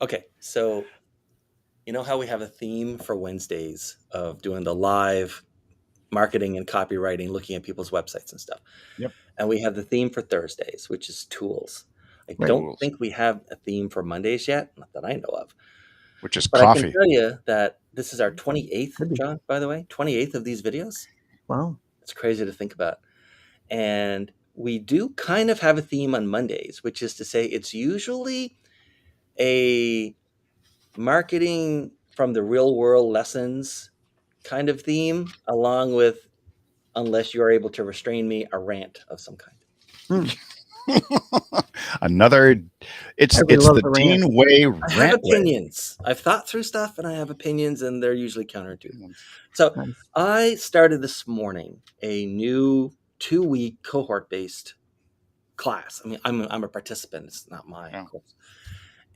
Okay, so you know how we have a theme for Wednesdays of doing the live marketing and copywriting, looking at people's websites and stuff. Yep. And we have the theme for Thursdays, which is tools. I Right. don't Tools, think we have a theme for Mondays yet, not that I know of. which is But I can coffee. tell you that this is our 28th, Could be. John, by the way, 28th of these videos. Wow. It's crazy to think about. And we do kind of have a theme on Mondays, which is to say it's usually a marketing from the real world lessons kind of theme, along with, unless you're able to restrain me, a rant of some kind. Hmm. Another, Everybody it's loves the a rant. Dean Way I have rant way. opinions. I've thought through stuff and I have opinions, and they're usually counterintuitive. Mm. So Nice. I started this morning a new 2-week cohort based class. I mean, I'm a participant, it's not my Yeah. course.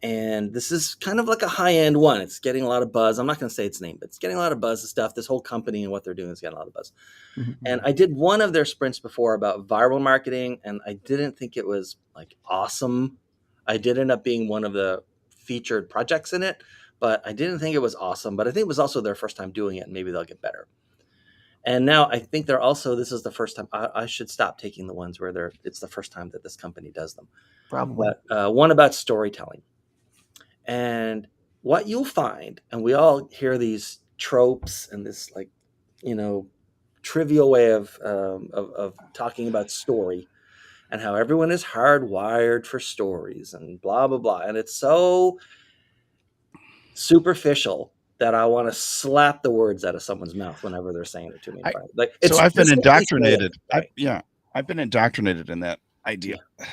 And this is kind of like a high end one. It's getting a lot of buzz. I'm not going to say its name, but it's getting a lot of buzz and stuff. This whole company and what they're doing is getting a lot of buzz. Mhm. And I did one of their sprints before about viral marketing, and I didn't think it was like awesome. I did end up being one of the featured projects in it, but I didn't think it was awesome. But I think it was also their first time doing it, and maybe they'll get better. And now I think they're also, this is the first time I should stop taking the ones where it's the first time that this company does them. Probably. But one about storytelling. And what you'll find, and we all hear these tropes and this, like, you know, trivial way of talking about story, and how everyone is hardwired for stories and blah blah blah, and it's so superficial that I want to slap the words out of someone's mouth whenever they're saying it to me in I front of, like, so it's I've been physically saying indoctrinated. it to me. I've been indoctrinated in that idea. Yeah.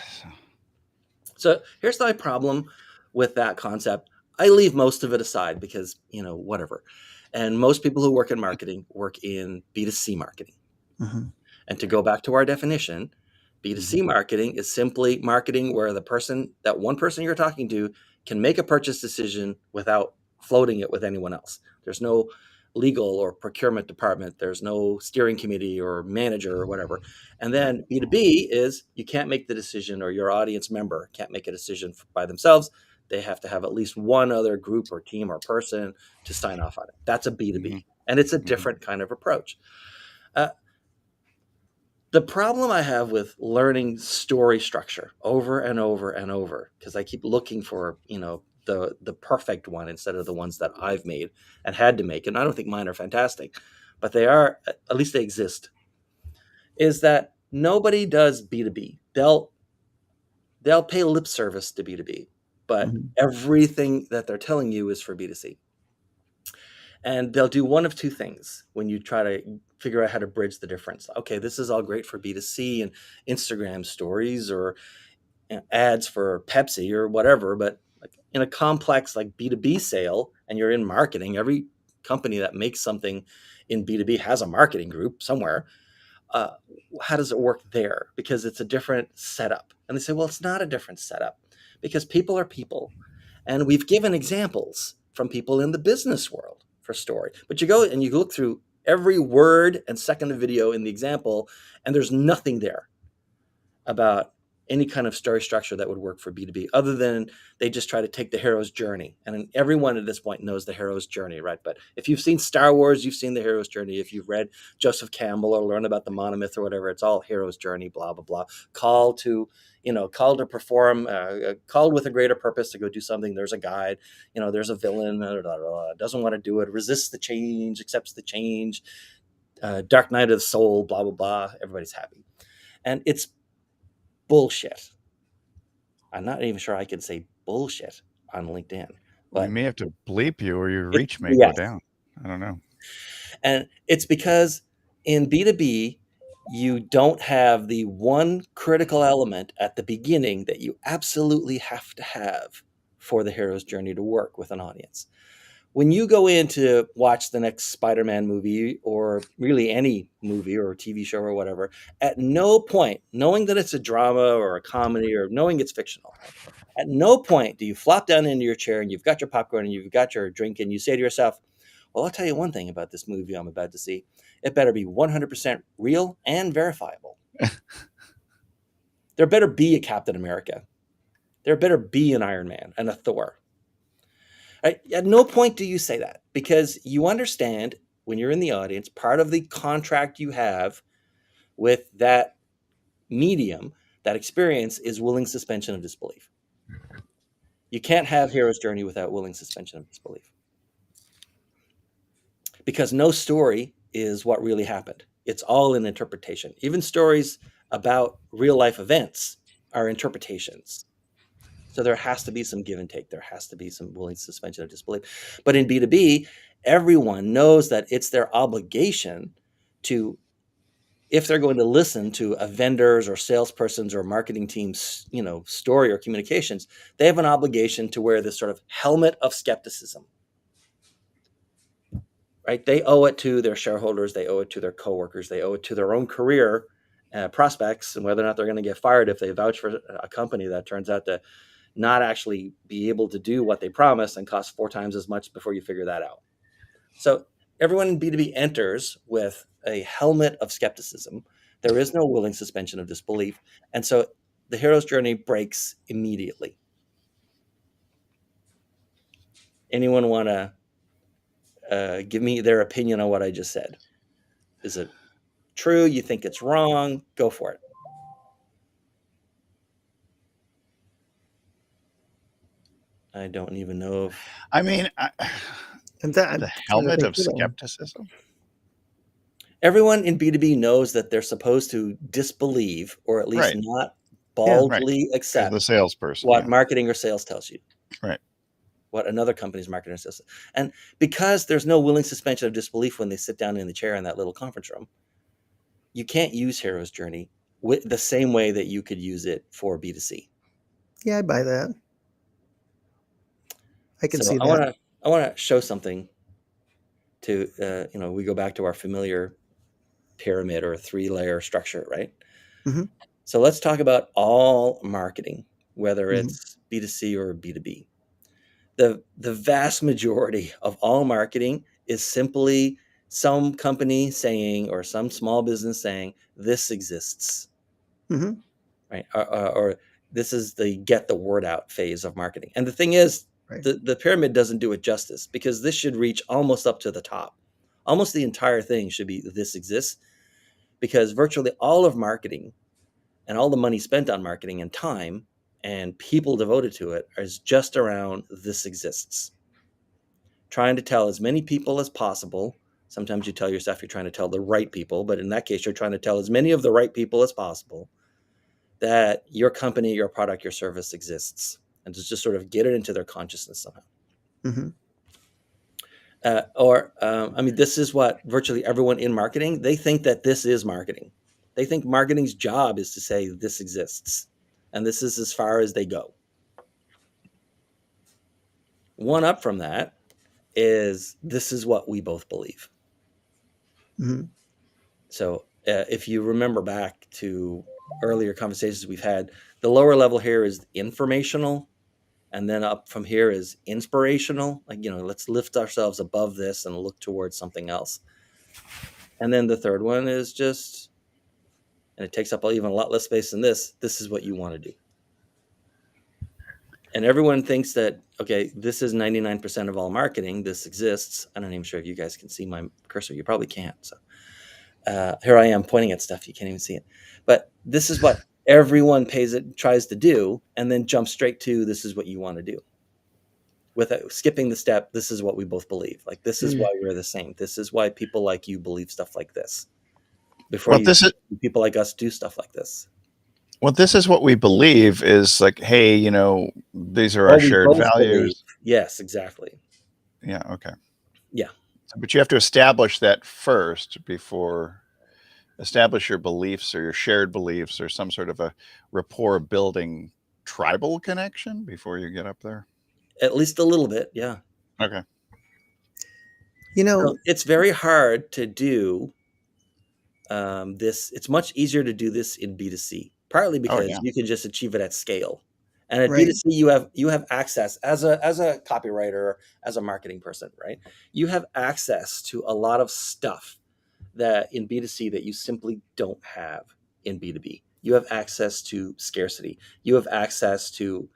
So here's my problem with that concept. I leave most of it aside because, whatever. And most people who work in marketing work in B2C marketing. Mhm. And to go back to our definition, B2C marketing is simply marketing where that one person you're talking to can make a purchase decision without floating it with anyone else. There's no legal or procurement department. There's no steering committee or manager or whatever. And then B2B is you can't make the decision, or your audience member can't make a decision by themselves. They have to have at least one other group or team or person to sign off on it. That's a Mhm. B2B. And it's a Mhm. different kind of approach. Uh, the problem I have with learning story structure over and over and over, because I keep looking for, the perfect one instead of the ones that I've made and had to make, and I don't think mine are fantastic, but they are, at least they exist, is that nobody does B2B. They'll pay lip service to B2B, but Mhm. everything that they're telling you is for B2C. And they'll do one of two things when you try to figure out how to bridge the difference. Okay, this is all great for B2C and Instagram stories, or ads for Pepsi or whatever, but like in a complex like B2B sale, and you're in marketing, every company that makes something in B2B has a marketing group somewhere. uh, how does it work there? Because it's a different setup. And they say, well, it's not a different setup because people are people. And we've given examples from people in the business world for story. But you go and you look through every word and second of video in the example, and there's nothing there about any kind of story structure that would work for B2B, other than they just try to take the hero's journey. And everyone at this point knows the hero's journey, right? But if you've seen Star Wars, you've seen the hero's journey. If you've read Joseph Campbell or learned about the monomyth or whatever, it's all hero's journey, blah, blah, blah. Call to perform, called with a greater purpose to go do something. There's a guide, there's a villain, doesn't want to do it, resists the change, accepts the change, dark night of the soul, blah, blah, blah. Everybody's happy. And it's bullshit. I'm not even sure I can say bullshit on LinkedIn, We but may have to bleep you, or your reach may go yes. down. I don't know. And it's because in B2B, you don't have the one critical element at the beginning that you absolutely have to have for the hero's journey to work with an audience. When you go in to watch the next Spider-Man movie, or really any movie or TV show or whatever, at no point, knowing that it's a drama or a comedy or knowing it's fictional, at no point do you flop down into your chair and you've got your popcorn and you've got your drink and you say to yourself, well, I'll tell you one thing about this movie I'm about to see. It better be 100% real and verifiable. There better be a Captain America. There better be an Iron Man and a Thor. Right? At no point do you say that, because you understand when you're in the audience, part of the contract you have with that medium, that experience, is willing suspension of disbelief. You can't have hero's journey without willing suspension of disbelief, because no story is what really happened. It's all an interpretation. Even stories about real life events are interpretations. So there has to be some give and take. There has to be some willing suspension of disbelief. But in B2B, everyone knows that it's their obligation to, if they're going to listen to a vendor's or salesperson's or marketing team's, story or communications, they have an obligation to wear this sort of helmet of skepticism. Right? They owe it to their shareholders, they owe it to their coworkers, they owe it to their own career prospects, and whether or not they're going to get fired if they vouch for a company that turns out to not actually be able to do what they promise and cost 4 times as much before you figure that out. So everyone in B2B enters with a helmet of skepticism. There is no willing suspension of disbelief. And so the hero's journey breaks immediately. Anyone want to give me their opinion on what I just said? Is it true? You think it's wrong? Go for it. I don't even know if... I mean, And that the helmet of skepticism. Everyone in B2B knows that they're supposed to disbelieve, or at least not baldly accept the salesperson, what marketing or sales tells you. Right. What another company's marketing or sales. And because there's no willing suspension of disbelief when they sit down in the chair in that little conference room, you can't use hero's journey with the same way that you could use it for B2C. Yeah, I buy that. I can see that. that. I want to show something to, we go back to our familiar pyramid or 3-layer structure, right? Mm-hmm. So let's talk about all marketing, whether it's B2C or B2B. The vast majority of all marketing is simply some company saying, or some small business saying, this exists, right? Or this is the get the word out phase of marketing. And the thing is, the pyramid doesn't do it justice, because this should reach almost up to the top. Almost the entire thing should be this exists, because virtually all of marketing and all the money spent on marketing and time and people devoted to it is just around this exists. Trying to tell as many people as possible. Sometimes you tell yourself you're trying to tell the right people, but in that case, you're trying to tell as many of the right people as possible that your company, your product, your service exists, and to just sort of get it into their consciousness somehow. This is what virtually everyone in marketing, they think that this is marketing. They think marketing's job is to say this exists, and this is as far as they go. One up from that is this is what we both believe. So if you remember back to earlier conversations we've had, the lower level here is informational, and then up from here is inspirational. Like, let's lift ourselves above this and look towards something else. And then the third one is just, and it takes up even a lot less space than this is what you want to do. And everyone thinks that, okay, this is 99% of all marketing. This exists. I'm not even sure if you guys can see my cursor. You probably can't. So here I am pointing at stuff. You can't even see it. But this is what everyone tries to do, and then jump straight to this is what you want to do. Without skipping the step, this is what we both believe. Like, this is why we're the same. This is why people like you believe stuff like this. Before people like us do stuff like this. Well, this is what we believe is like, hey, these are our shared values. Believe. Yes, exactly. Yeah. Okay. Yeah. But you have to establish that first before establish your beliefs or your shared beliefs or some sort of a rapport building tribal connection before you get up there. At least a little bit. Yeah. Okay. So it's very hard to do this. It's much easier to do this in B2C, partly because you can just achieve it at scale. And at B2C, you have access as a copywriter, as a marketing person, right? You have access to a lot of stuff that in B2C that you simply don't have in B2B. You have access to scarcity. You have access to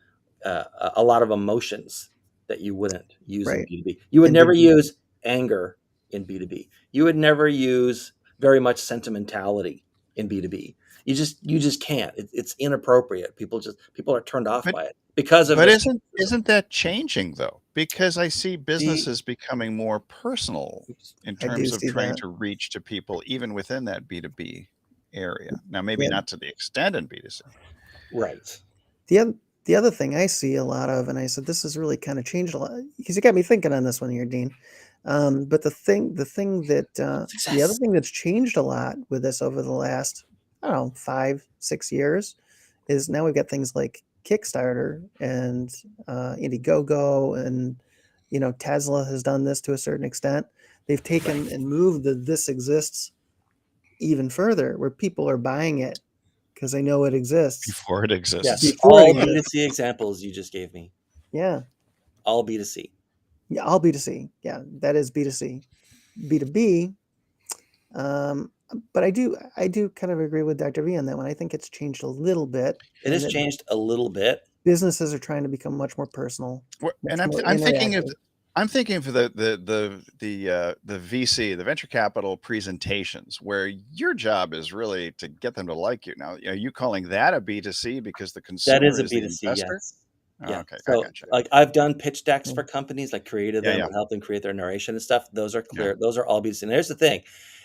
a lot of emotions that you wouldn't use in Right. B2B. You would And never the use anger in B2B. You would never use very much sentimentality in B2B. You just can't. It's inappropriate. People are turned off But by it because of but the isn't that changing though? Because I see see. businesses becoming more personal in I do terms of see trying that. to reach to people even within that B2B area. Now, maybe Yeah. not to the extent in B2C. Right. The other thing I see a lot of, and I said this has really kind of changed a lot because you got me thinking on this one here, Dean. But the other Success. thing that's changed a lot with this over the last, I don't know, 5, 6 years is now we've got things like Kickstarter and Indiegogo, and Tesla has done this to a certain extent. They've taken Right. and moved the this exists even further, where people are buying it because they know it exists Before it Yes. exists. before it All exists. B2C examples you just gave me. Yeah, All B2C. yeah, all B2C. Yeah, that is B2C. B2B. Um, but I do kind of agree with Dr. V on that one. I think it's changed a little bit, It and has that changed a little bit. businesses are trying to become much more personal, much And more I'm thinking of interactive. the VC, the venture capital presentations, where your job is really to get them to like you. Now, are you calling that a B2C because the That is consumer a is the B2C, investor? yes. Oh, Yeah. okay, I So, gotcha. like, I've done pitch decks for Mm. companies, like created Yeah, them yeah, and helped them create their narration and stuff. Those are yeah. clear. Those are all B2C. And here's the thing.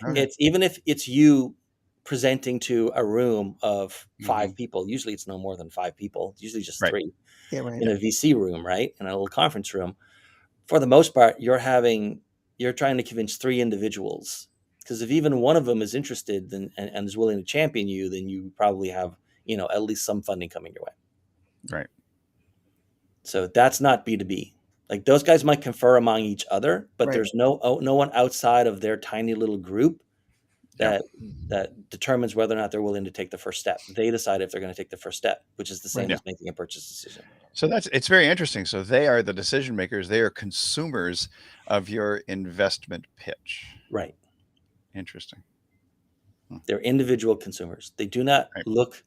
Okay. It's even if it's you presenting to a room of Hmm. 5 people, usually it's no more than 5 people, it's usually just Right. 3 Yeah, right. in a VC room, right? In a little conference room. For the most part, you're trying to convince 3 individuals. Because if even one of them is interested and is willing to champion you, then you probably have, at least some funding coming your way. Right. So that's not B2B. Like those guys might confer among each other, but Right. there's no one outside of their tiny little group Yeah. that determines whether or not they're willing to take the first step. They decide if they're going to take the first step, which is the same Right. Yeah. as making a purchase decision. So it's very interesting. So they are the decision makers. They are consumers of your investment pitch. Right. Interesting. They're individual consumers. They do not Right. look.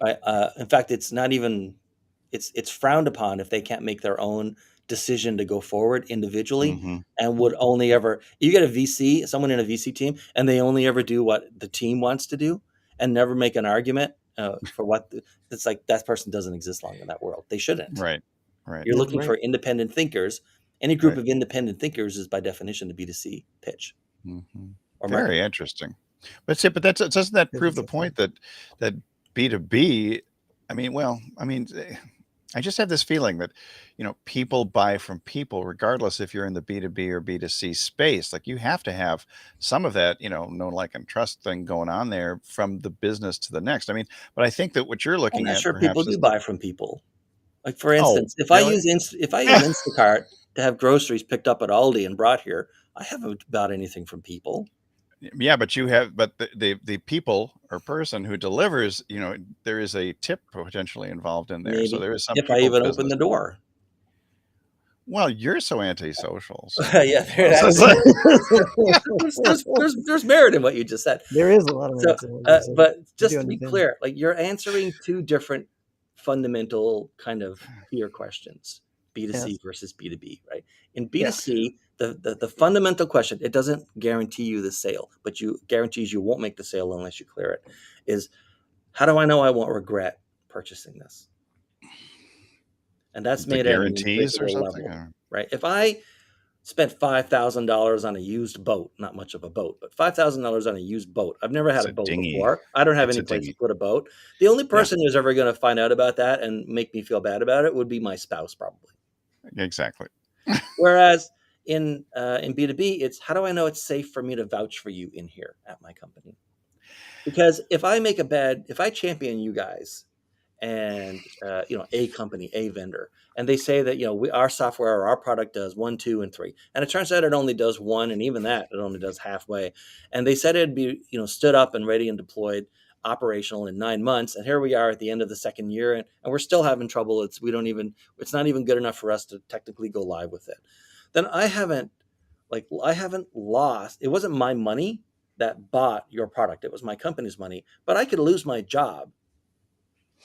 In fact, it's not even. It's frowned upon if they can't make their own decision to go forward individually, Hmm. and would only ever. You get a VC, someone in a VC team, and they only ever do what the team wants to do, and never make an argument for what. It's like that person doesn't exist long in that world. They shouldn't. Right. Right. You're Yeah, looking right. for independent thinkers. Any group Right. of independent thinkers is by definition a B2C pitch Hmm. or Very marketing. interesting. But see, but doesn't that Very prove the interesting. point that B2B? I just have this feeling that people buy from people, regardless if you're in the B2B or B2C space. Like you have to have some of that, know, like, and trust thing going on there from the business to the next. But I think that what you're I'm looking not at sure people perhaps do is, buy from people. Like for oh, instance, really? If I use Instacart to have groceries picked up at Aldi and brought here, I haven't bought anything from people. Yeah, but the people or person who delivers, there is a tip potentially involved in there. So Maybe there is some if I people even open business. the door. Well, you're so antisocial. So Yeah, there, well, there's merit in what you just said. There is a lot of So, merit to what you said. but I just do to be understand. clear, like you're answering 2 different fundamental kind of fear questions: B2C Yes. versus B2B, right? In Yeah. B2C, the fundamental question, it doesn't guarantee you the sale, but you guarantees you won't make the sale unless you clear it, is how do I know I won't regret purchasing this? And that's the made at an guarantees or individual something. level, right? If I spent $5,000 on a used boat, not much of a boat, but $5,000 on a used boat. I've never had It's a a boat dinghy. before. I don't have It's any a place to dinghy. put a boat. The only Yeah, person who's ever going to find out about that and make me feel bad about it would be my spouse, probably. exactly. Whereas in B2B, it's how do I know it's safe for me to vouch for you in here at my company? Because if I champion you guys and a company, a vendor, and they say that our software or our product does 1, 2, and 3, and it turns out it only does 1, and even that it only does halfway, and they said it'd be stood up and ready and deployed, operational in 9 months, and here we are at the end of the second year, and we're still having trouble. It's not even good enough for us to technically go live with it. Then I haven't lost. It wasn't my money that bought your product. It was my company's money, but I could lose my job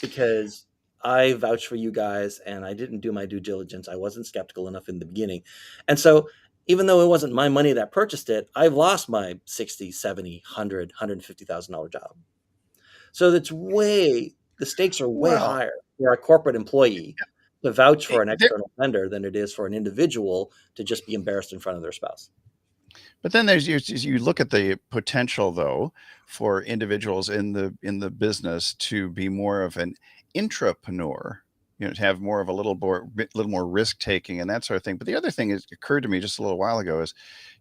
because I vouch for you guys, and I didn't do my due diligence. I wasn't skeptical enough in the beginning. And so even though it wasn't my money that purchased it, I've lost my 60, 70, 100, $150,000 job. So the stakes are way Well, higher for a corporate employee to vouch for an there, external vendor than it is for an individual to just be embarrassed in front of their spouse. but then you look at the potential though for individuals in the business to be more of an intrapreneur, to have more of a little more risk taking and that sort of thing. But the other thing is occurred to me just a little while ago is,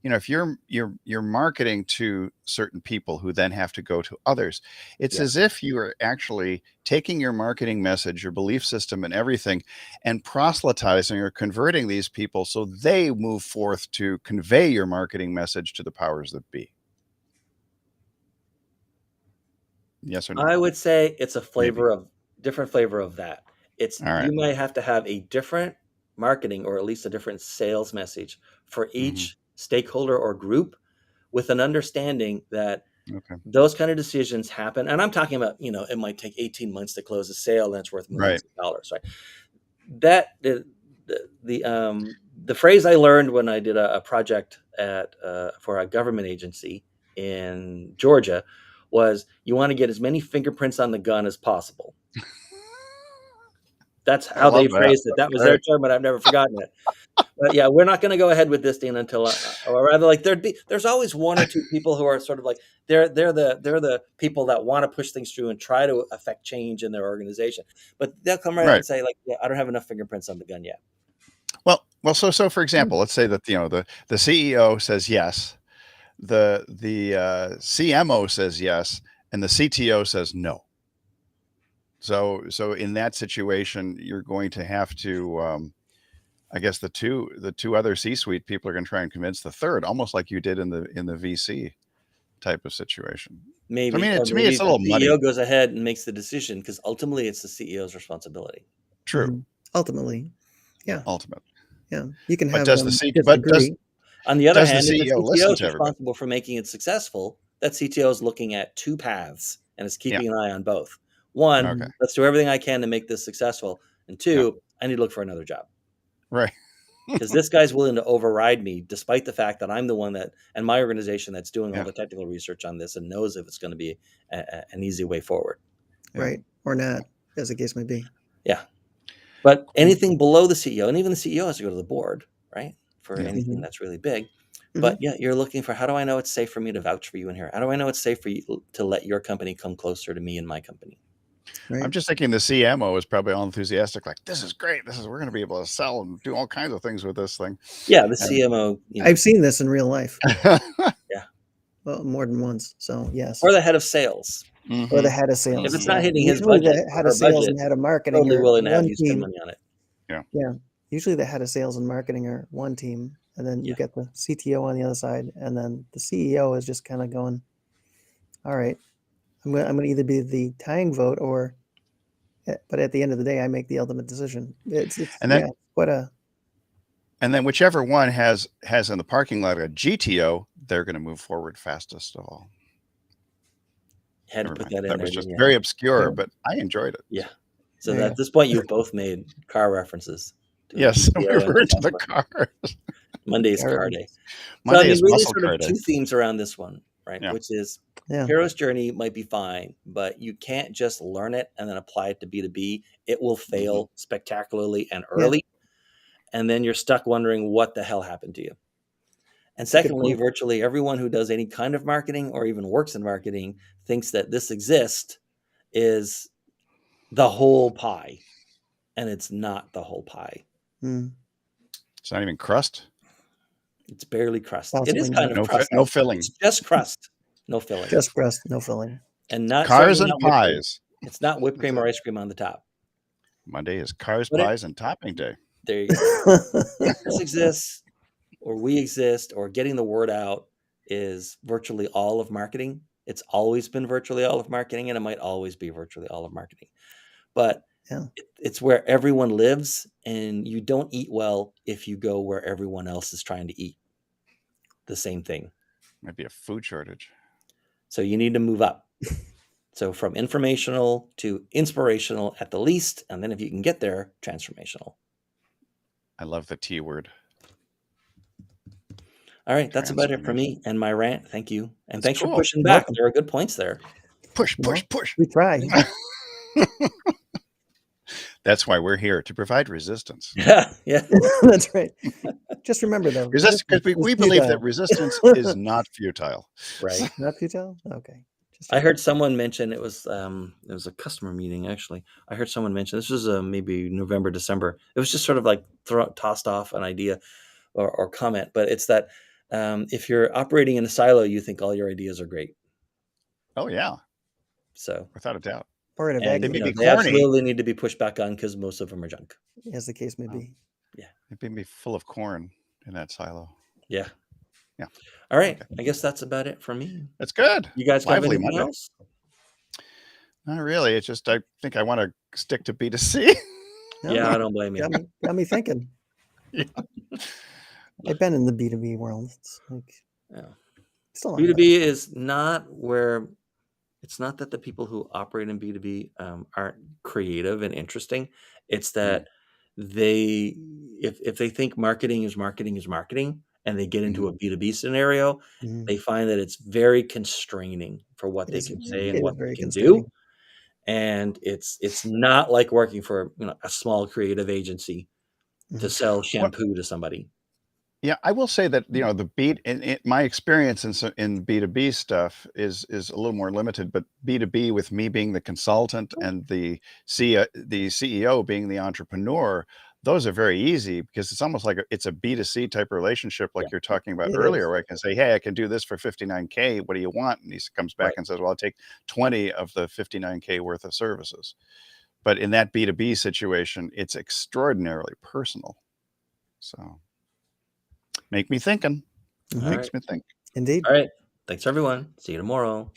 if you're marketing to certain people who then have to go to others, it's Yeah. as if you are actually taking your marketing message, your belief system and everything, and proselytizing or converting these people so they move forth to convey your marketing message to the powers that be. Yes or no? I would say it's a Maybe. different flavor of that. It's All right. you might have to have a different marketing or at least a different sales message for each stakeholder or group with an understanding that Okay. those kind of decisions happen. And I'm talking about, it might take 18 months to close a sale and it's worth millions of dollars, right? That the phrase I learned when I did a project for a government agency in Georgia was you want to get as many fingerprints on the gun as possible. That's I how they love that. phrased it. That's That was their great. term, but I've never forgotten it. But yeah, we're not going to go ahead with this, Dean, until, or rather, like there's always one or two people who are sort of like they're the people that want to push things through and try to affect change in their organization, but they'll come right out Right. and say like, yeah, I don't have enough fingerprints on the gun yet. Well, so for example, let's say that the CEO says yes, the CMO says yes, and the CTO says no. So in that situation, you're going to have to, I guess the two other C-suite people are going to try and convince the third, almost like you did in the VC type of situation. So, I Maybe, mean, or to me, maybe it's a the little muddy. CEO goes ahead and makes the decision because ultimately it's the CEO's responsibility. True. Ultimately, yeah. Ultimate. Yeah, you can But have does them the disagree. On the other does the hand, if the CEO CTO listen is to everybody? responsible for making it successful, that CTO is looking at two paths and is keeping an eye on both. One, Okay. let's do everything I can to make this successful. And two, I need to look for another job. Right. Because this guy's willing to override me, despite the fact that I'm the one and my organization that's doing all the technical research on this and knows if it's going to be an easy way forward. Right. Or not, as the case may be. Yeah. But anything below the CEO, and even the CEO has to go to the board, right? For anything that's really big. But yeah, you're looking for, how do I know it's safe for me to vouch for you in here? How do I know it's safe for you to let your company come closer to me and my company? Right. I'm just thinking the CMO is probably all enthusiastic, like, this is great. We're going to be able to sell and do all kinds of things with this thing. Yeah, the CMO. I've seen this in real life. Yeah. Well, more than once. So yes. Or the head of sales. Or the head of sales. If it's not hitting his Usually budget, the head of sales and head of marketing totally are willing to have one you spend team. money on it. Yeah. Usually the head of sales and marketing are one team, and then you get the CTO on the other side, and then the CEO is just kind of going, all right, I'm going to either be the tying vote or, but at the end of the day, I make the ultimate decision. It's what a. And then whichever one has in the parking lot a GTO, they're going to move forward fastest of all. Had to put that in That there. was just very obscure, but I enjoyed it. Yeah. So at this point, you've both made car references. Yes, we were into the cars. Monday's car day. Monday is really muscle sort car of day. two themes around this one, right? Which is hero's journey might be fine, but you can't just learn it and then apply it to B2B. It will fail spectacularly and early. And then you're stuck wondering what the hell happened to you. And secondly, virtually everyone who does any kind of marketing or even works in marketing thinks that this exists is the whole pie. And it's not the whole pie. It's not even crust. It's barely crust. It is kind of crust. No filling. It's just crust. No filling. Just crust, no filling. And not cars and pies. It's not whipped cream or ice cream on the top. Monday is cars, pies, and topping day. There you go. If this exists, or we exist, or getting the word out is virtually all of marketing. It's always been virtually all of marketing, and it might always be virtually all of marketing. But it's where everyone lives, and you don't eat well if you go where everyone else is trying to eat the same thing. Might be a food shortage. So you need to move up. So from informational to inspirational at the least, and then if you can get there, transformational. I love the T word. All right, that's about it for Transformation. me and my rant. Thank you. And That's thanks for cool. pushing You're back. welcome. There are good points there. Push, You push, know, push. we try. That's why we're here, to provide resistance. Yeah, yeah. That's right. Just remember though, Resist, because resistance is we believe that futile. resistance is not futile. Right. Not futile? Okay. Just I checking. heard someone mention it was a customer meeting actually. I heard someone mention this was maybe November, December. It was just sort of like tossed off an idea or comment, but it's that if you're operating in a silo, you think all your ideas are great. Oh yeah, So, without a doubt. Or in a and They vacuum, may be they corny. absolutely need to be pushed back on because most of them are junk. as the case may Oh. be. They may be full of corn in that silo. Yeah. Yeah. All right. Okay. I guess that's about it for me. That's good. You guys got Lively anything Monday. else? Not really. It's just I think I want to stick to B2C. No, Yeah, I don't blame you. got me thinking. Yeah. I've been in the B2B world. It's like Yeah. still on that. B2B is not where it's not that the people who operate in B2B aren't creative and interesting. It's that they, if they think marketing is marketing, and they get into a B2B scenario, Mhm. they find that it's very constraining for what It they is- can say it and is what very they can constraining. do. And it's not like working for a small creative agency to Mhm. sell shampoo to somebody. Yeah, I will say that my experience in B2B stuff is a little more limited, but B2B with me being the consultant and the CEO being the entrepreneur, those are very easy because it's almost like it's a B2C type relationship, like Yeah. you're talking about It earlier, is. where I can say, "Hey, I can do this for 59K. What do you want?" And he comes back Right. and says, "Well, I'll take 20 of the 59K worth of services." But in that B2B situation, it's extraordinarily personal. So. Make me thinking. Mhm. All Makes right. me think. Indeed. All right. Thanks, everyone. See you tomorrow.